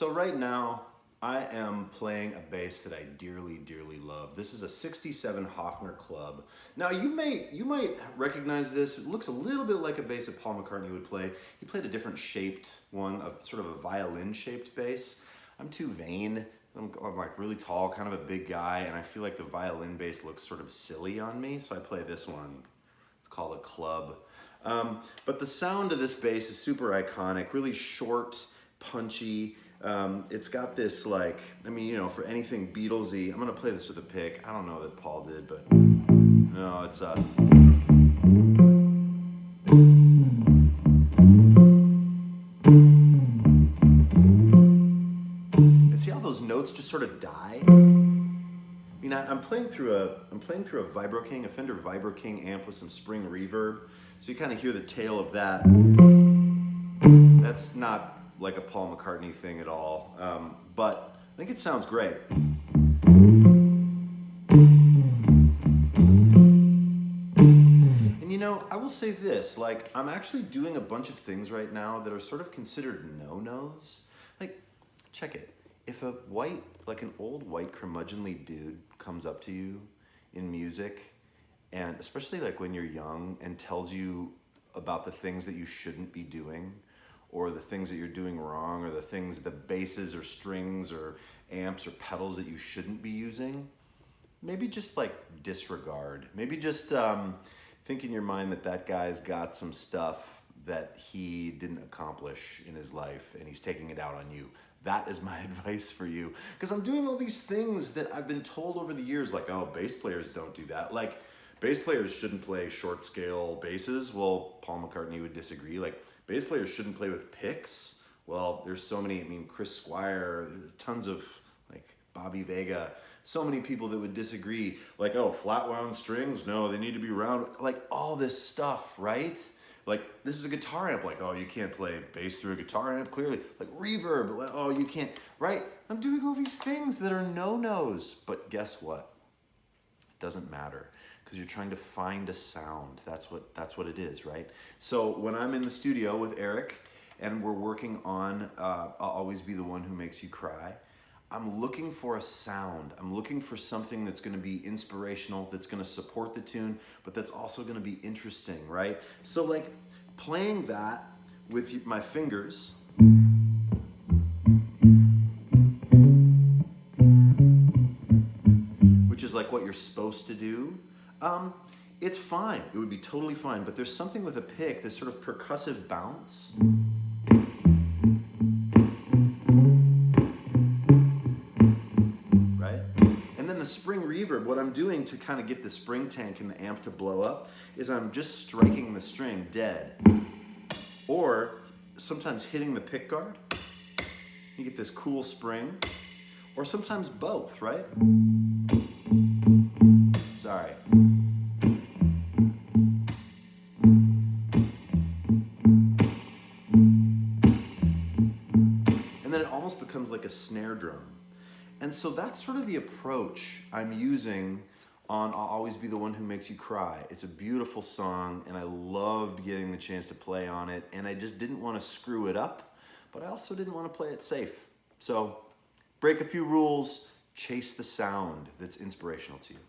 So right now, I am playing a bass that I dearly, dearly love. This is a 67 Hofner Club. Now you might recognize this. It looks a little bit like a bass that Paul McCartney would play. He played a different shaped one, sort of a violin shaped bass. I'm too vain. I'm like really tall, kind of a big guy, and I feel like the violin bass looks sort of silly on me, so I play this one. It's called a club. But the sound of this bass is super iconic, really short, punchy. It's got this like, for anything Beatlesy, I'm gonna play this with a pick. I don't know that Paul did, but no, it's and see how those notes just sort of die? I'm playing through a Vibro King, a Fender Vibro King amp with some spring reverb, so you kind of hear the tail of that. That's not like a Paul McCartney thing at all, but I think it sounds great. And I will say this, like, I'm actually doing a bunch of things right now that are sort of considered no-nos. Like, check it. If an old white curmudgeonly dude comes up to you in music, and especially like when you're young, and tells you about the things that you shouldn't be doing, or the things that you're doing wrong, or the basses or strings or amps or pedals that you shouldn't be using, maybe just like disregard. Maybe just think in your mind that guy's got some stuff that he didn't accomplish in his life and he's taking it out on you. That is my advice for you. Because I'm doing all these things that I've been told over the years, like, oh, bass players don't do that. Like, bass players shouldn't play short scale basses. Well, Paul McCartney would disagree. Like, bass players shouldn't play with picks. Well, there's so many, Chris Squire, tons of, like, Bobby Vega, so many people that would disagree. Like, oh, flat wound strings? No, they need to be round. Like, all this stuff, right? Like, this is a guitar amp. Like, oh, you can't play bass through a guitar amp, clearly. Like, reverb. Oh, you can't. Right? I'm doing all these things that are no-nos. But guess what? It doesn't matter. Because you're trying to find a sound. That's what it is, right? So when I'm in the studio with Eric and we're working on I'll Always Be the One Who Makes You Cry, I'm looking for a sound. I'm looking for something that's going to be inspirational, that's going to support the tune, but that's also going to be interesting, right? So like playing that with my fingers, which is like what you're supposed to do, it's fine. It would be totally fine. But there's something with a pick, this sort of percussive bounce. Right? And then the spring reverb, what I'm doing to kind of get the spring tank in the amp to blow up is I'm just striking the string dead. Or sometimes hitting the pick guard. You get this cool spring. Or sometimes both, right? Sorry. And then it almost becomes like a snare drum. And so that's sort of the approach I'm using on I'll Always Be the One Who Makes You Cry. It's a beautiful song, and I loved getting the chance to play on it, and I just didn't want to screw it up, but I also didn't want to play it safe. So break a few rules, chase the sound that's inspirational to you.